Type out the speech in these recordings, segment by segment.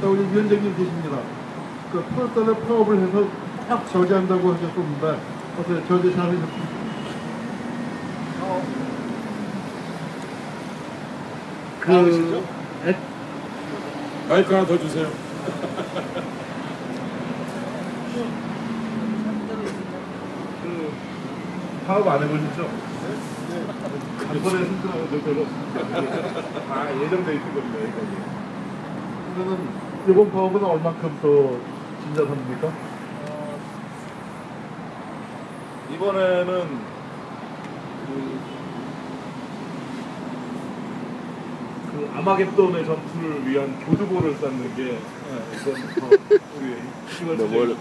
우리 위원장님 계십니다. 그 프로단에 파업을 해서 저지한다고 하셨었는데 어떻게 저지 잘하셨습니까? 마이크 하나 더 주세요. 파업 안 해보셨죠? 이번에 힘들어서 별로 다 예정돼 있는 겁니다. 그러면은 이번 파업은 얼마큼 더 진전합니까? 이번에는 그 아마겟돈의 전투를 위한 교두보를 쌓는 게 이번부터 우리 힘을 주제로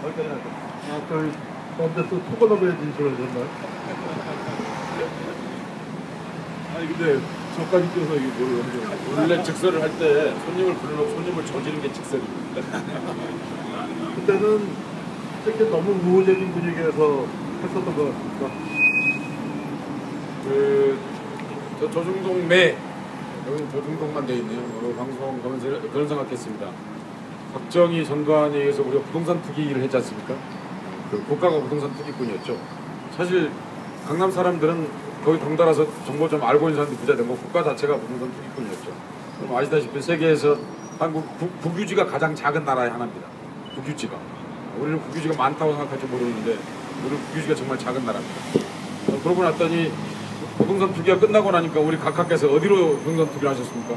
거기까지 할까요? 언제 또 토건업에 진출하셨나요? 아니 근데 저까지 껴서 이게 뭘 원래 직설을 할 때 손님을 불러놓고 손님을 저지는 게 직설입니다. 그때는 이렇게 너무 우호적인 분위기에서 했었던 것 같습니다. 저 조중동 내 여기는 조중동만 돼 있네요. 방송 그런 생각했습니다. 박정희 전두환에 의해서 우리가 부동산 투기를 했지 않습니까? 그 국가가 부동산 투기꾼이었죠. 사실 강남 사람들은 거기 덩달아서 정보 좀 알고 있는 사람들이 부자 된 거 국가 자체가 부동산 투기꾼이었죠. 그럼 아시다시피 세계에서 한국 국유지가 가장 작은 나라의 하나입니다. 국유지가. 우리는 국유지가 많다고 생각할지 모르는데 우리는 국유지가 정말 작은 나라입니다. 그러고 났더니 부동산 투기가 끝나고 나니까 우리 각하께서 어디로 부동산 투기를 하셨습니까?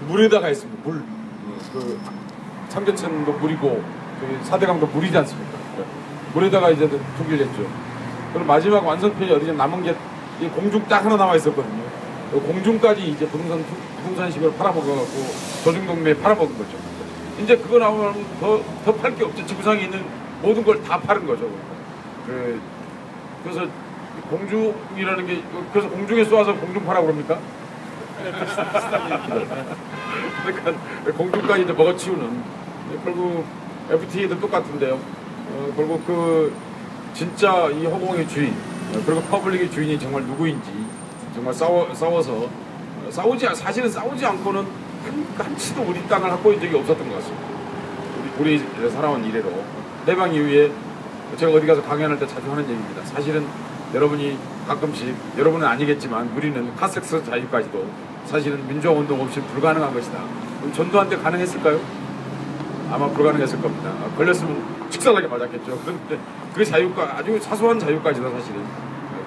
물에다가 했습니다. 물. 그 삼계천도 물이고 사대강도 물이지 않습니까? 물에다가 이제 투기를 했죠. 그럼 마지막 완성편이 어디냐 남은 게 공중 딱 하나 남아 있었거든요. 공중까지 이제 부동산식으로 팔아먹어갖고 조중동네에 팔아먹은 거죠. 이제 그거 나오면 더 팔 게 없죠. 지구상에 있는 모든 걸 다 파는 거죠. 그래서 공중이라는 게 그래서 공중에 쏘아서 공중파라고 그럽니까? 그러니까 공중까지 이제 먹어치우는 결국 FTA도 똑같은데요. 결국 그 진짜 이 허공의 주인 그리고 퍼블릭의 주인이 정말 누구인지 정말 싸워서 사실은 싸우지 않고는 한치도 우리 땅을 확보한 적이 없었던 것 같습니다. 우리 살아온 이래로 해방 이후에 제가 어디 가서 강연할 때 자주 하는 얘기입니다. 사실은 여러분이 가끔씩 여러분은 아니겠지만 우리는 카섹스 자유까지도 사실은 민주화 운동 없이 불가능한 것이다. 그럼 전두환 때 가능했을까요? 아마 불가능했을 겁니다. 걸렸으면 직살하게 맞았겠죠. 그런데 그 자유가 아주 사소한 자유까지도 사실은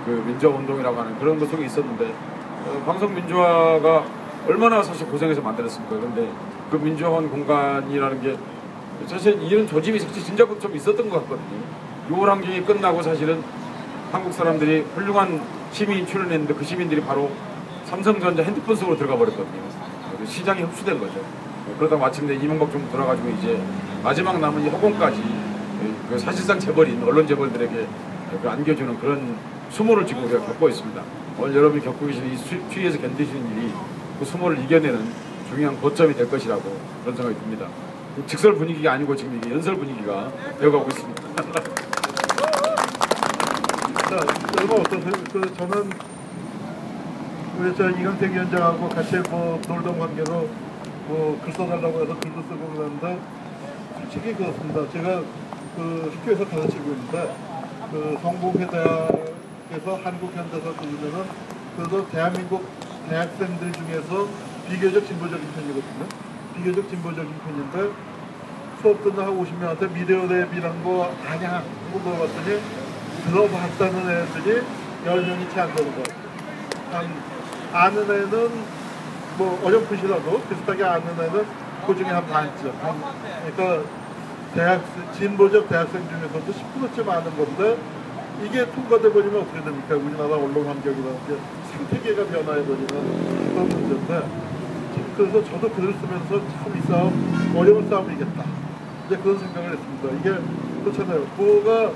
그 민주화 운동이라고 하는 그런 것 속에 있었는데 방송 민주화가 얼마나 사실 고생해서 만들었습니까? 그런데 그 민주화원 공간이라는 게 사실 이런 조짐이 사실 진작부터 좀 있었던 것 같거든요. 6월 항쟁이 끝나고 사실은 한국 사람들이 훌륭한 시민이 출연했는데 그 시민들이 바로 삼성전자 핸드폰 속으로 들어가 버렸거든요. 시장이 흡수된 거죠. 그러다 마침내 이명박 정부 돌아가지고 이제 마지막 남은 이 허공까지 그 사실상 재벌인 언론 재벌들에게 안겨주는 그런 수모를 지금 우리가 겪고 있습니다. 오늘 여러분이 겪고 계시는 이 추위에서 견디시는 일이 그 수모를 이겨내는 중요한 고점이 될 것이라고 그런 생각이 듭니다. 직설 분위기가 아니고 지금 이게 연설 분위기가 되어가고 있습니다. 자, 여러분 어떠세요? 저는 우리 이강택 위원장하고 같이 놀던 관계로 글 써달라고 해서 글도 쓰고 그러는데 솔직히 그렇습니다. 제가 학교에서 가르치고 있는데 성공회대학에서 한국현대사 부르면은 그래도 대한민국 대학생들 중에서 비교적 진보적인 편이거든요. 비교적 진보적인 편인데 수업 끝나고 50명한테 미래어랩이라는 거 아냐 하고 물어봤더니 들어봤다는 애들이 10명이 채 안 되는 거 같아요. 아는 애는 뭐 어렴풋이라도 비슷하게 아는 애는 그 중에 한 반쯤. 그러니까 진보적 대학생 중에서도 10%쯤 아는 건데 이게 통과돼 버리면 어떻게 됩니까? 우리나라 언론 환경이라는 게 생태계가 변화해버리는 그런 문제인데 그래서 저도 글을 쓰면서 참 이 싸움 어려운 싸움이겠다. 이제 그런 생각을 했습니다. 이게 그렇잖아요. 뭐가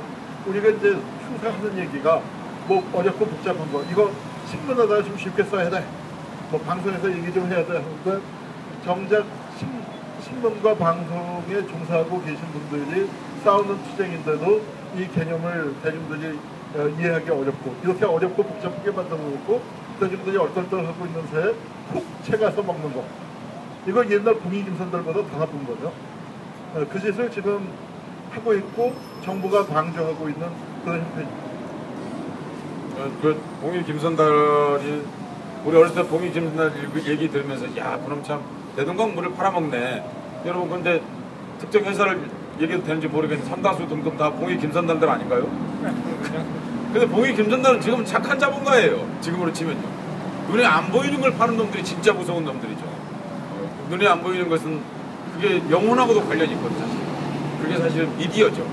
우리가 이제 항상 하는 얘기가 뭐 어렵고 복잡한 거 이거 신문에다 좀 쉽게 써야 돼. 뭐 방송에서 얘기 좀 해야 돼. 하는데 정작 신문과 방송에 종사하고 계신 분들이 싸우는 투쟁인데도 이 개념을 대중들이 이해하기 어렵고 이렇게 어렵고 복잡하게 만들어 놓고 대중들이 얼떨떨하고 있는 새에 푹 채가서 먹는 거 이거 옛날 봉이 김선달보다 더 나쁜 거죠. 그 짓을 지금 하고 있고 정부가 방조하고 있는 그런 형태입니다. 그 봉이 김선달이 우리 어렸을 때 봉이 김선달 얘기 들으면서 야 그럼 참 대동강 물을 팔아먹네. 여러분 근데 특정 회사를 얘기해도 되는지 모르겠는데 삼다수 등등 다 봉이 김선달들 아닌가요? 근데 봉이 김선달은 지금 착한 자본가예요. 지금으로 치면요. 눈에 안 보이는 걸 파는 놈들이 진짜 무서운 놈들이죠. 눈에 안 보이는 것은 그게 영혼하고도 관련이 있거든요. 사실. 그게 사실은 미디어죠.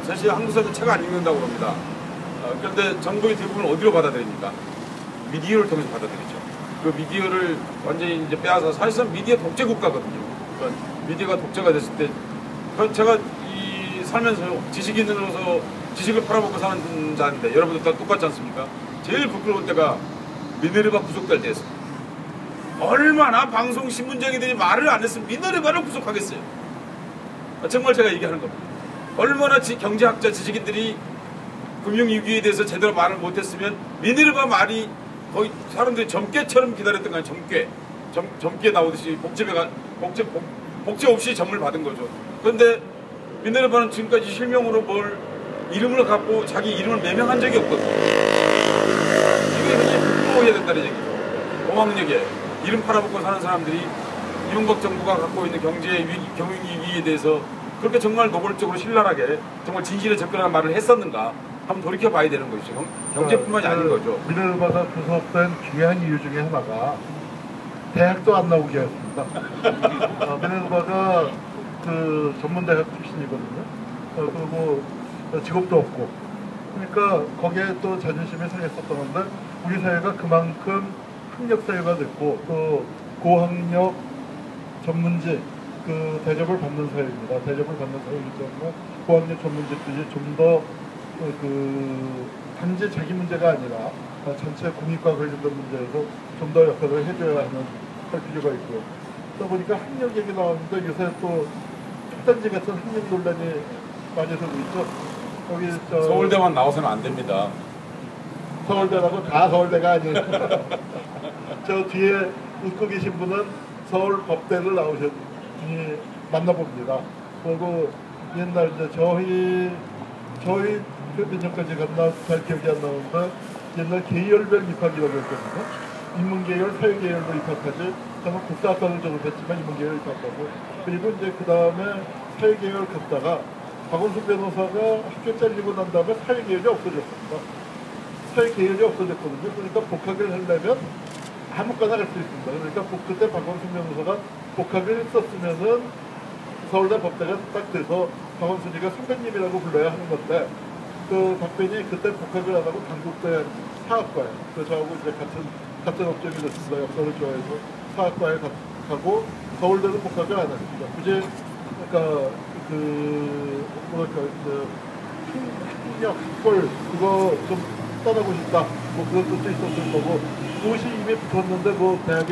사실 한국 사람은 책 안 읽는다고 합니다. 그런데 정부의 대부분 어디로 받아들입니까? 미디어를 통해서 받아들이죠. 그 미디어를 완전히 이제 빼앗아 사실상 미디어 독재 국가거든요. 그러니까 미디어가 독재가 됐을 때 제가 이 살면서 지식인으로서 지식을 팔아먹고 사는 자인데 여러분들 다 똑같지 않습니까? 제일 부끄러운 때가 미네르바 구속될 때였습니다. 얼마나 방송 신문쟁이들이 말을 안 했으면 미네르바를 구속하겠어요. 정말 제가 얘기하는 겁니다. 얼마나 경제학자 지식인들이 금융위기에 대해서 제대로 말을 못했으면 미네르바 말이 거의 사람들이 점괘처럼 기다렸던 거 아니에요. 점괘 나오듯이 복제 없이 점을 받은 거죠. 그런데 미네르바는 지금까지 실명으로 뭘 이름을 갖고 자기 이름을 매명한 적이 없거든요. 이게 굉장히 부끄러워해야 된다는 얘기죠. 공항역에 이름 팔아먹고 사는 사람들이 이명박 정부가 갖고 있는 경영위기에 대해서 그렇게 정말 노골적으로 신랄하게 정말 진실에 접근하는 말을 했었는가 한번 돌이켜봐야 되는 것이죠. 경제뿐만이 아닌 거죠. 미네르바가 구속된 중요한 이유 중에 하나가 대학도 안 나오게 했습니다. 미네르바가 그 전문대학 출신이거든요. 그리고 직업도 없고. 그러니까 거기에 또 자존심이 상했었던 건데 우리 사회가 그만큼 학력사회가 됐고 또 고학력 전문직 그 대접을 받는 사회입니다. 대접을 받는 사회이기 때문에 고학력 전문직들이 좀 더 단지 자기 문제가 아니라 전체 국민과 관련된 문제에서 좀 더 역할을 해줘야 할 필요가 있고요. 그러다 보니까 학력 얘기 나왔는데 요새 또 촉단지 같은 학력 논란이 많이 되고 있죠. 거기 서울대만 나와서는 안 됩니다. 서울대라고 다 서울대가 아니에요. 저 뒤에 웃고 계신 분은 서울법대를 나오셨 분이 만나봅니다. 그리고 옛날 이제 저희 몇 년까지 갔나 잘 기억이 안 나는데 옛날 계열별 입학이라고 했거든요. 인문계열, 사회계열로 입학하지. 저는 국사학과를 졸업했지만 인문계열 입학하고 그리고 이제 그 다음에 사회계열 갔다가 박원순 변호사가 학교 잘리고 난 다음에 사회계열이 없어졌습니다. 사회계열이 없어졌거든요. 그러니까 복학을 하려면 아무거나 갈 수 있습니다. 그러니까 그때 박원순 변호사가 복학을 했었으면은 서울대 법대가 딱 돼서 박원순이가 선배님이라고 불러야 하는 건데 그 박변이 그때 복학을 안 하고 단국대 사학과에 저하고 이제 같은 업종이 됐습니다. 역사를 좋아해서 사학과에 가고 서울대도 복학을 안 했습니다. 굳이 그러니까 학력 학벌 그거 좀 떠나고 싶다. 뭐 그런 뜻도 있었을 거고 무엇이 이미 붙었는데 뭐 대학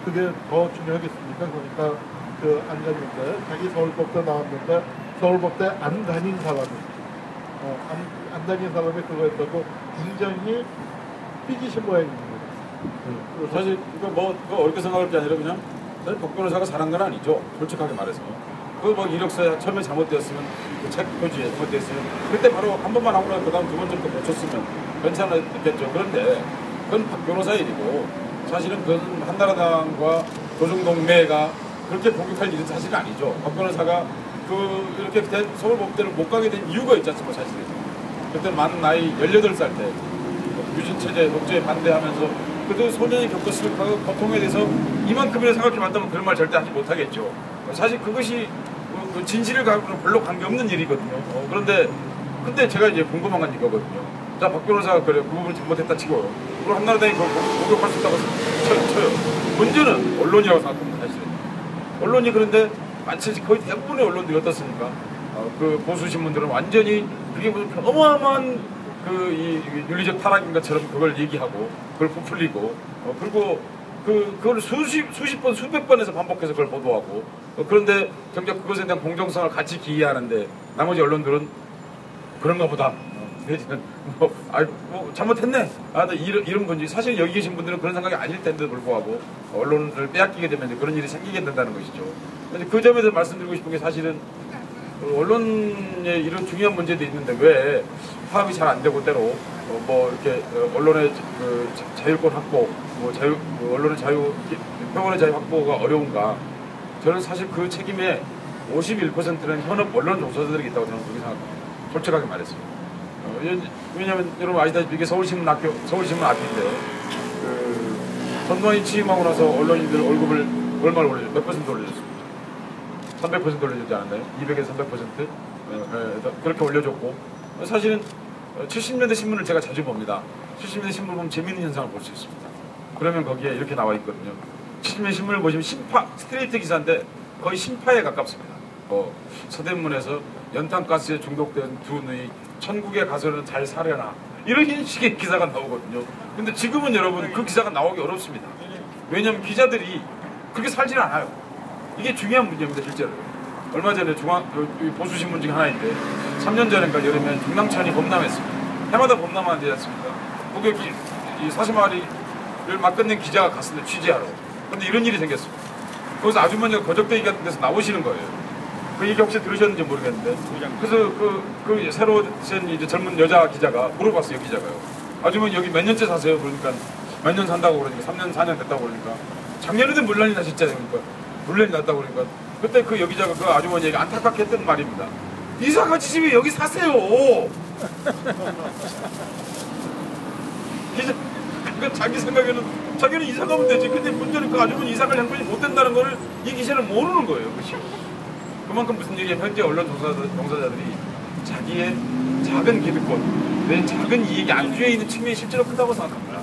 그게 더 중요하겠습니까? 그러니까 안 갔는데 자기 서울법대 나왔는데 서울법대 안 다닌 사람이 안 다닌 사람이 그거 했다고 굉장히 삐지신 모양입니다. 사실 그거 어렵게 생각할 게 아니라 그냥 사실 박 변호사가 잘한 건 아니죠. 솔직하게 말해서. 그 이력서에 처음에 잘못되었으면 그 책 표지에 잘못되었으면 그때 바로 한 번만 하고 나서 그다음 두 번째 거 고쳤으면 괜찮았겠죠. 그런데 그건 박 변호사 일이고 사실은 그건 한나라당과 조정동매가 그렇게 공격할 일은 사실은 아니죠. 박 변호사가 이렇게 된 서울법대를 못 가게 된 이유가 있지 않습니까, 사실은. 그때 만 나이 18살 때 유신체제 독재에 반대하면서 그래도 소년이 겪었을 그 고통에 대해서 이만큼이나 생각해봤다면 그런 말 절대 하지 못하겠죠. 사실 그것이 그 진실을 갖고는 별로 관계없는 일이거든요. 근데 제가 이제 궁금한 건 이거거든요. 자, 박 변호사가 그래 그 부분을 잘못했다 치고 그럼 한나라당이 공격할 수 있다고 쳐요. 문제는 언론이라고 생각합니다, 사실은. 언론이 그런데 거의 대부분의 언론들이 어떻습니까? 그 보수 신문들은 완전히 그게 무슨 어마어마한 이 윤리적 타락인 것처럼 그걸 얘기하고 그걸 부풀리고 그리고 그걸 수십 번 수백 번에서 반복해서 그걸 보도하고 그런데 정작 그것에 대한 공정성을 같이 기이하는데 나머지 언론들은 그런가 보다 내지는 뭐 잘못했네. 이런 건지 사실 여기 계신 분들은 그런 생각이 아닐 텐데도 불구하고 언론을 빼앗기게 되면 이제 그런 일이 생기게 된다는 것이죠. 그 점에 대해서 말씀드리고 싶은 게 사실은 언론에 이런 중요한 문제도 있는데 왜 파악이 잘 안 되고 때로 뭐 이렇게 언론의 그 자율권 확보, 뭐 언론의 자유, 평언의 자유 확보가 어려운가? 저는 사실 그 책임의 51%는 현업 언론 종사자들이 있다고 저는 그렇게 생각합니다. 솔직하게 말했어요. 왜냐하면 여러분 아시다시피 이게 서울신문 앞인데 그 전두환이 취임하고 나서 언론인들 월급을 얼마를 올려줬어요? 몇 퍼센트 올려줬습니까? 300% 올려주지 않았나요? 200에서 300%? 그렇게 올려줬고 사실은 70년대 신문을 제가 자주 봅니다. 70년대 신문을 보면 재미있는 현상을 볼 수 있습니다. 그러면 거기에 이렇게 나와 있거든요. 70년대 신문을 보시면 스트레이트 기사인데 거의 심파에 가깝습니다. 서대문에서 연탄가스에 중독된 두 누이 천국에 가서는 잘 사려나 이런 식의 기사가 나오거든요. 근데 지금은 여러분 그 기사가 나오기 어렵습니다. 왜냐하면 기자들이 그렇게 살지는 않아요. 이게 중요한 문제입니다. 실제로 얼마 전에 보수신문 중에 하나인데 3년 전인가 여름에 중랑천이 범람했습니다. 해마다 범람하는 데지 않습니까? 거기 이 사시마리를 막 끝낸 기자가 갔습니다. 취재하러. 근데 이런 일이 생겼습니다. 거기서 아주머니가 거적대기 같은 데서 나오시는 거예요. 그 얘기 혹시 들으셨는지 모르겠는데 그래서 그 새로 된 이제 젊은 여자 기자가 물어봤어요. 기자가요. 아주머니 여기 몇 년째 사세요? 그러니까 몇 년 산다고 그러니까 3년 4년 됐다고 그러니까 작년에도 물난이 나셨잖아요. 그러니까 물난이 났다고 그러니까 그때 그 여기자가 그 아주머니에게 안타깝게 했던 말입니다. 이사같이 집에 여기 사세요. 그러니까 자기 생각에는 자기는 이사 가면 되지. 근데 문제는 그 아주머니 이사갈 형편이 못 된다는 거를 이 기자는 모르는 거예요. 그만큼 무슨 얘기에 현재 언론 종사자들이 자기의 작은 기득권, 내 작은 이익이 안주해 있는 측면이 실제로 크다고 생각합니다.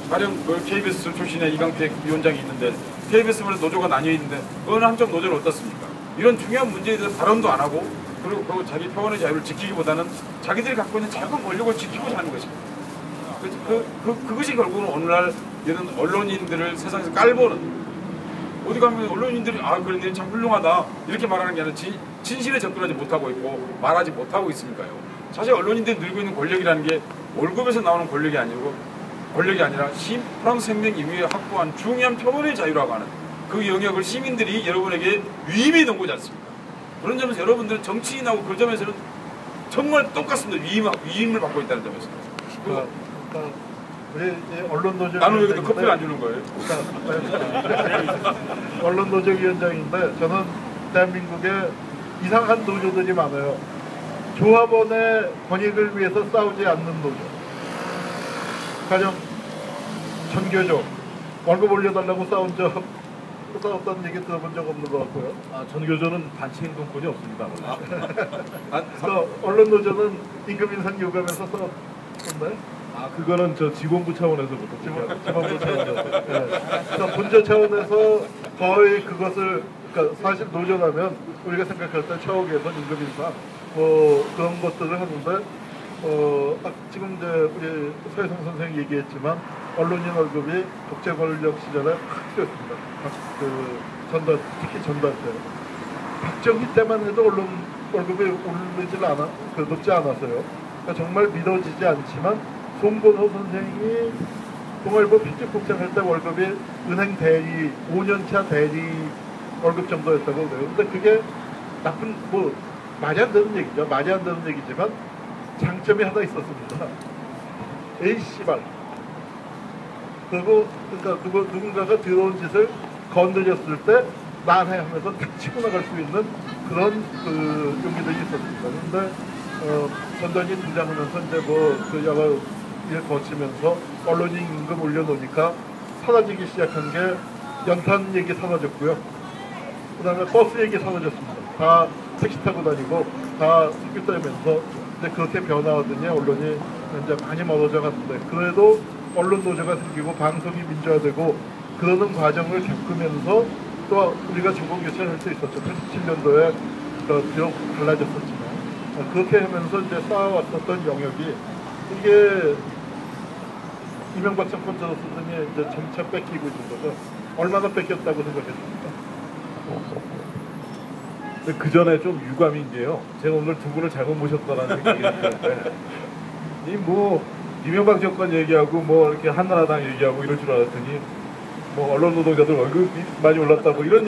가령 그 KBS 출신의 이강택 위원장이 있는데 KBS마다 노조가 나뉘어 있는데 어느 한쪽 노조는 어떻습니까? 이런 중요한 문제에 대해서 발언도 안 하고 그리고 그 자기 평언의 자유를 지키기보다는 자기들이 갖고 있는 작은 권력을 지키고자 하는 것입니다. 그것이 결국은 오늘날 이런 언론인들을 세상에서 깔보는 어디 가면 언론인들이 그래 니 참 훌륭하다 이렇게 말하는 게 아니라 진실에 접근하지 못하고 있고 말하지 못하고 있으니까요. 사실 언론인들이 늘고 있는 권력이라는 게 월급에서 나오는 권력이 아니라 프랑스 혁명 이후에 확보한 중요한 표현의 자유라고 하는 그 영역을 시민들이 여러분에게 위임해 놓은 거지 않습니까? 그런 점에서 여러분들은 정치인하고 그 점에서는 정말 똑같습니다. 위임을 받고 있다는 점에서. 우리 언론 노조 나는 왜 근데 커피를 안 주는 거예요? 언론 노조 위원장인데 저는 대한민국에 이상한 노조들이 많아요. 조합원의 권익을 위해서 싸우지 않는 노조. 가령 전교조 월급 올려달라고 싸웠다는 얘기 들어본 적 없는 것 같고요. 전교조는 단체 행동권이 없습니다. 언론 노조는 임금 인상 요구하면서 싸웠나요? 그거는 저 지본부 차원에서부터 지본부 차원에서. 그래서 본저 차원에서 거의 그것을 그러니까 사실 노조라면 우리가 생각할 때 처우개선, 임금 인상 뭐 그런 것들을 하는데 지금 이제 우리 서혜성 선생이 얘기했지만 언론인 월급이 독재 권력 시절에 확 뛰었습니다. 특히 전달 때. 박정희 때만 해도 언론 월급이 높지 않았어요. 그러니까 정말 믿어지지 않지만 송건호 선생이 동아일보 필집국장 할 때 월급이 은행 대리 5년차 대리 월급 정도였다고 그래요. 근데 그게 말이 안 되는 얘기죠. 말이 안 되는 얘기지만 장점이 하나 있었습니다. 에이 씨발. 그리고 그러니까 누군가가 더러운 짓을 건드렸을 때 난해 하면서 탁 치고 나갈 수 있는 그런 용기들이 있었습니다. 근데 전단이 등장하면서 이제 여러 일 거치면서 언론인 임금 올려놓으니까 사라지기 시작한 게 연탄 얘기 사라졌고요. 그 다음에 버스 얘기 사라졌습니다. 다 택시 타고 다니고 다 학교 다니면서 이제 그렇게 변화하더니 언론이 이제 많이 멀어져 갔는데 그래도 언론 노조가 생기고 방송이 민주화되고 그러는 과정을 겪으면서 또 우리가 정권 교체를 할 수 있었죠. 87년도에 비록 달라졌었지만 그렇게 하면서 이제 쌓아왔었던 영역이 이게 이명박 정권 들었으니 이제 점차 뺏기고 있는 거죠. 얼마나 뺏겼다고 생각했습니까? 근데 그 전에 좀 유감인 게요. 제가 오늘 두 분을 잘못 모셨다라는 생각이 드는데 이 뭐 이명박 정권 얘기하고 뭐 이렇게 한나라당 얘기하고 이럴 줄 알았더니 뭐 언론 노동자들 월급이 많이 올랐다 뭐 이런